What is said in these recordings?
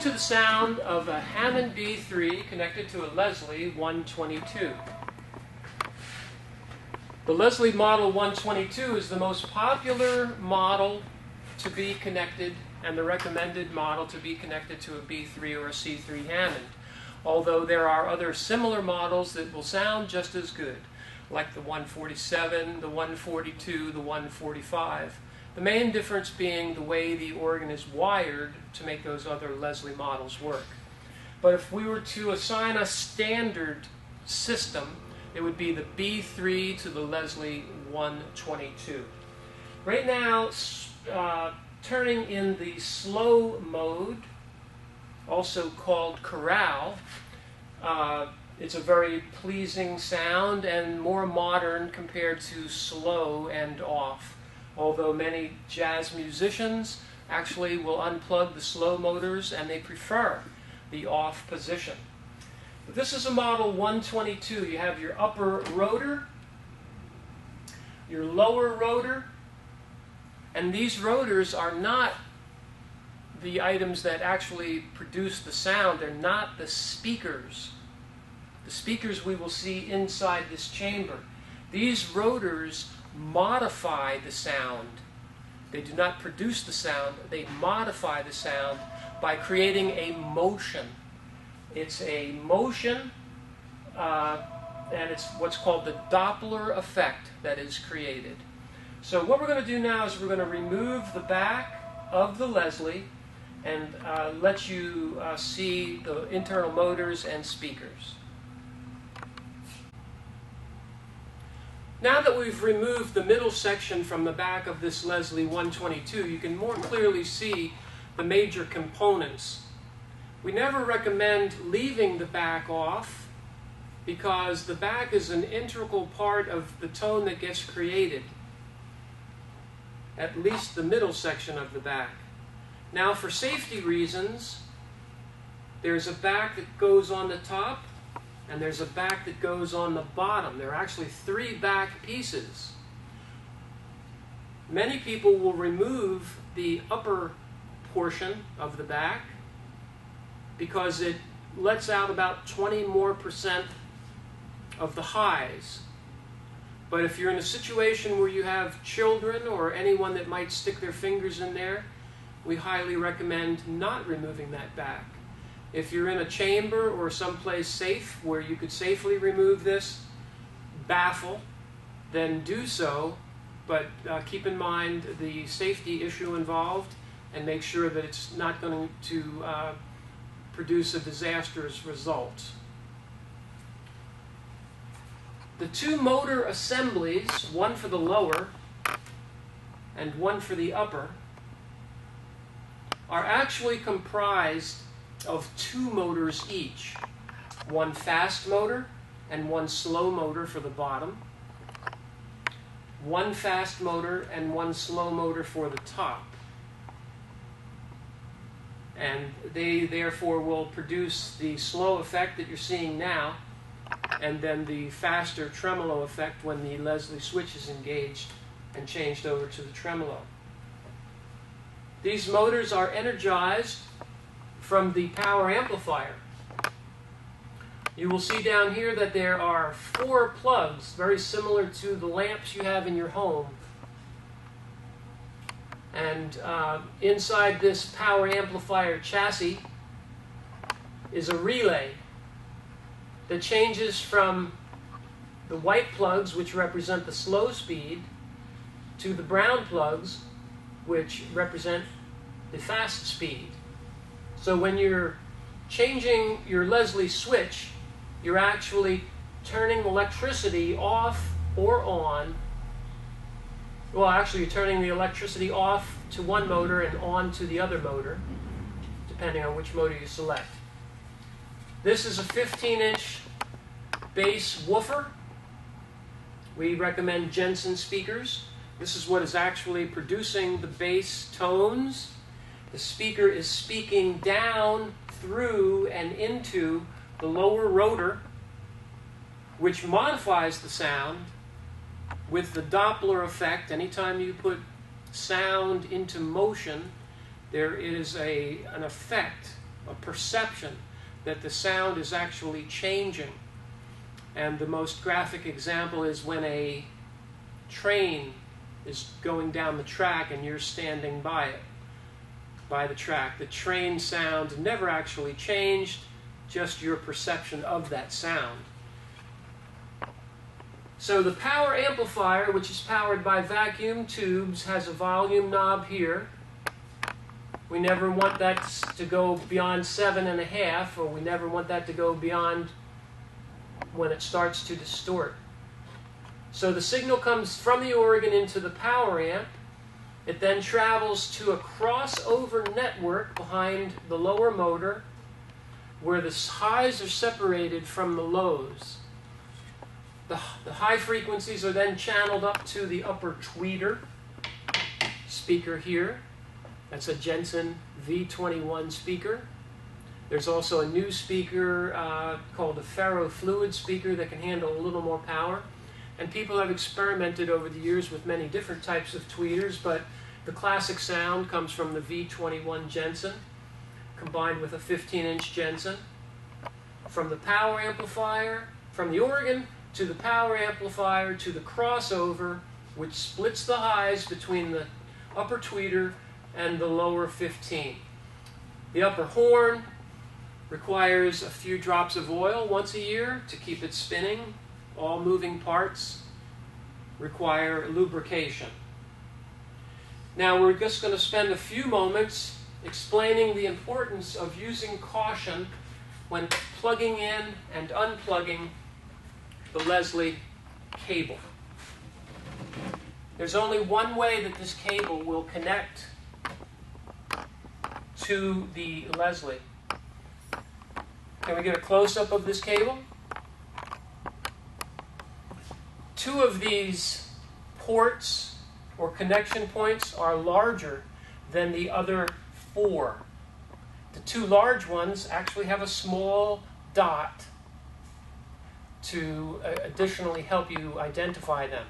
to the sound of a Hammond B3 connected to a Leslie 122. The Leslie Model 122 is the most popular model to be connected and the recommended model to be connected to a B3 or a C3 Hammond, although there are other similar models that will sound just as good, like the 147, the 142, the 145. The main difference being the way the organ is wired to make those other Leslie models work. But if we were to assign a standard system, it would be the B3 to the Leslie 122. Right now, turning in the slow mode, also called chorale, it's a very pleasing sound and more modern compared to slow and off. Although many jazz musicians actually will unplug the slow motors and they prefer the off position. But this is a model 122. You have your upper rotor, your lower rotor, and these rotors are not the items that actually produce the sound. They're not the speakers. The speakers we will see inside this chamber. These rotors modify the sound. They do not produce the sound. They modify the sound by creating a motion. It's a motion, and it's what's called the Doppler effect that is created. So what we're going to do now is we're going to remove the back of the Leslie and let you see the internal motors and speakers. Now that we've removed the middle section from the back of this Leslie 122, you can more clearly see the major components. We never recommend leaving the back off because the back is an integral part of the tone that gets created, at least the middle section of the back. Now, for safety reasons, there's a back that goes on the top and there's a back that goes on the bottom. There are actually 3 back pieces. Many people will remove the upper portion of the back because it lets out about 20% more of the highs. But if you're in a situation where you have children or anyone that might stick their fingers in there, we highly recommend not removing that back. If you're in a chamber or someplace safe where you could safely remove this baffle, then do so, but keep in mind the safety issue involved and make sure that it's not going to produce a disastrous result. The 2 motor assemblies, one for the lower and one for the upper, are actually comprised of 2 motors each. One fast motor and one slow motor for the bottom. One fast motor and one slow motor for the top. And they therefore will produce the slow effect that you're seeing now, and then the faster tremolo effect when the Leslie switch is engaged and changed over to the tremolo. These motors are energized from the power amplifier. You will see down here that there are 4 plugs, very similar to the lamps you have in your home. And inside this power amplifier chassis is a relay that changes from the white plugs, which represent the slow speed, to the brown plugs, which represent the fast speed. So when you're changing your Leslie switch, you're actually turning electricity off or on. Well, actually, you're turning the electricity off to one motor and on to the other motor, depending on which motor you select. This is a 15-inch bass woofer. We recommend Jensen speakers. This is what is actually producing the bass tones. The speaker is speaking down through and into the lower rotor, which modifies the sound with the Doppler effect. Anytime you put sound into motion, there is an effect a perception that the sound is actually changing. And the most graphic example is when a train is going down the track and you're standing by it, by the track. The train sound never actually changed, just your perception of that sound. So the power amplifier, which is powered by vacuum tubes, has a volume knob here. We never want that to go beyond 7.5, or we never want that to go beyond when it starts to distort. So the signal comes from the organ into the power amp. It then travels to a crossover network behind the lower motor where the highs are separated from the lows. The high frequencies are then channeled up to the upper tweeter speaker here. That's a Jensen V21 speaker. There's also a new speaker called a Ferrofluid Speaker that can handle a little more power. And people have experimented over the years with many different types of tweeters, but the classic sound comes from the V21 Jensen, combined with a 15-inch Jensen. From the power amplifier, from the organ to the power amplifier to the crossover, which splits the highs between the upper tweeter and the lower 15. The upper horn requires a few drops of oil once a year to keep it spinning. All moving parts require lubrication. Now we're just going to spend a few moments explaining the importance of using caution when plugging in and unplugging the Leslie cable. There's only one way that this cable will connect to the Leslie. Can we get a close-up of this cable? Two of these ports or connection points are larger than the other four. The two large ones actually have a small dot to additionally help you identify them.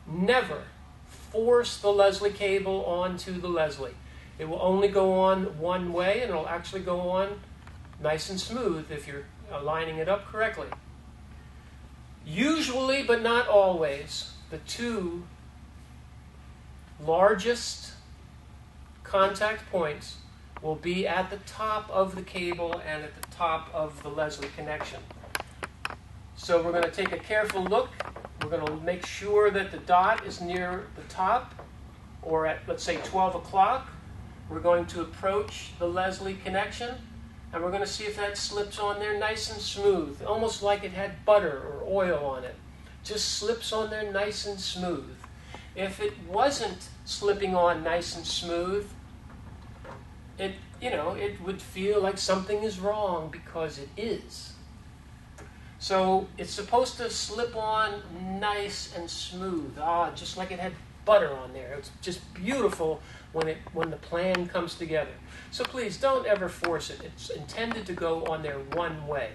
Never force the Leslie cable onto the Leslie. It will only go on one way, and it'll actually go on nice and smooth if you're lining it up correctly. Usually, but not always, the two largest contact points will be at the top of the cable and at the top of the Leslie connection. So we're going to take a careful look. We're going to make sure that the dot is near the top, or at, let's say, 12 o'clock. We're going to approach the Leslie connection, and we're going to see if that slips on there nice and smooth, almost like it had butter or oil on it. Just slips on there nice and smooth. If it wasn't slipping on nice and smooth, it would feel like something is wrong, because it is. So it's supposed to slip on nice and smooth, just like it had butter on there. It's just beautiful when the plan comes together. So please don't ever force it. It's intended to go on there one way.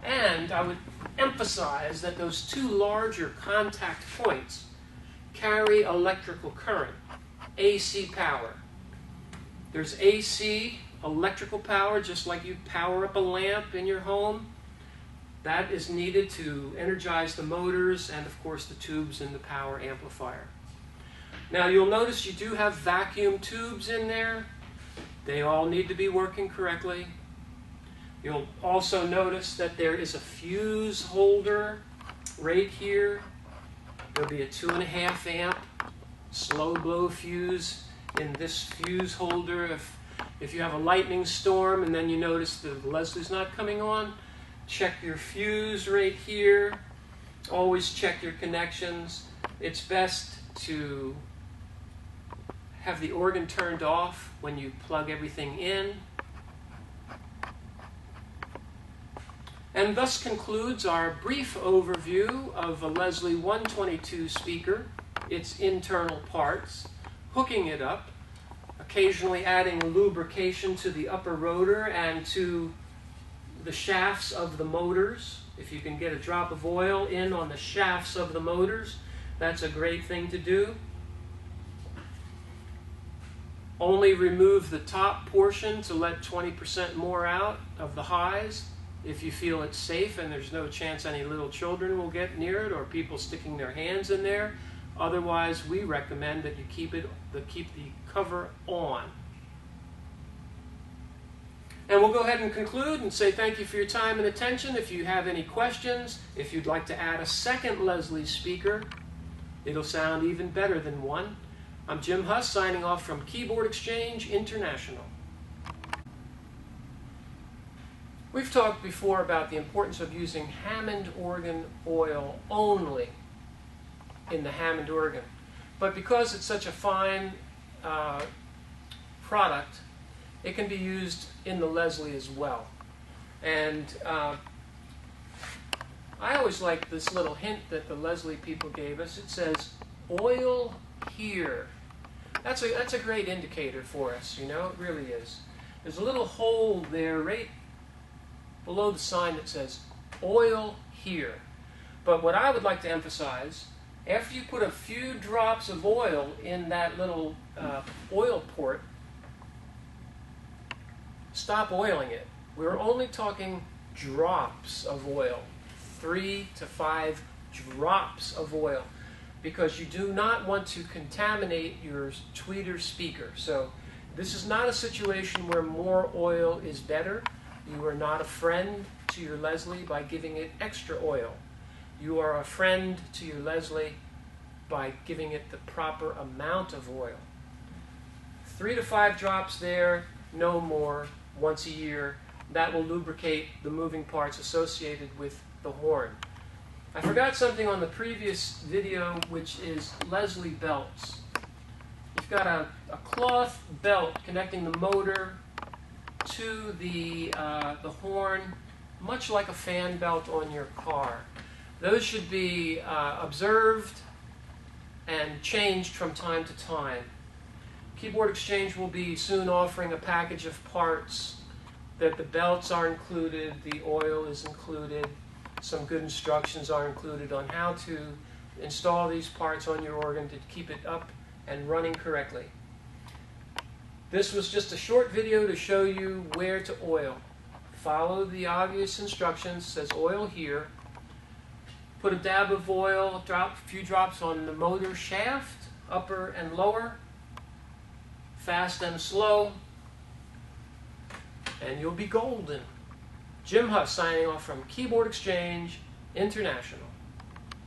And I would emphasize that those two larger contact points carry electrical current, AC power. There's AC, electrical power, just like you power up a lamp in your home. That is needed to energize the motors and, of course, the tubes in the power amplifier. Now, you'll notice you do have vacuum tubes in there. They all need to be working correctly. You'll also notice that there is a fuse holder right here. There'll be a 2.5 amp slow glow fuse in this fuse holder. If you have a lightning storm and then you notice the Leslie's not coming on, check your fuse right here. Always check your connections. It's best to have the organ turned off when you plug everything in. And thus concludes our brief overview of a Leslie 122 speaker, its internal parts, hooking it up, occasionally adding lubrication to the upper rotor and to the shafts of the motors. If you can get a drop of oil in on the shafts of the motors, that's a great thing to do. Only remove the top portion to let 20% more out of the highs if you feel it's safe and there's no chance any little children will get near it or people sticking their hands in there. Otherwise, we recommend that you keep the cover on. And we'll go ahead and conclude and say thank you for your time and attention. If you have any questions, if you'd like to add a second Leslie speaker, it'll sound even better than one. I'm Jim Huss, signing off from Keyboard Exchange International. We've talked before about the importance of using Hammond organ oil only in the Hammond organ. But because it's such a fine product, it can be used in the Leslie as well. And I always like this little hint that the Leslie people gave us. It says, oil here. That's a great indicator for us, you know, it really is. There's a little hole there right below the sign that says, oil here. But what I would like to emphasize, after you put a few drops of oil in that little oil port, stop oiling it. We're only talking drops of oil, 3 to 5 drops of oil, because you do not want to contaminate your tweeter speaker. So this is not a situation where more oil is better. You are not a friend to your Leslie by giving it extra oil. You are a friend to your Leslie by giving it the proper amount of oil. 3 to 5 drops there, no more, once a year. That will lubricate the moving parts associated with the horn. I forgot something on the previous video, which is Leslie belts. You've got a cloth belt connecting the motor to the horn, much like a fan belt on your car. Those should be observed and changed from time to time. Keyboard Exchange will be soon offering a package of parts that the belts are included, the oil is included, some good instructions are included on how to install these parts on your organ to keep it up and running correctly. This was just a short video to show you where to oil. Follow the obvious instructions. It says oil here. Put a dab of oil, a few drops on the motor shaft, upper and lower, fast and slow, and you'll be golden. Jim Huss signing off from Keyboard Exchange International.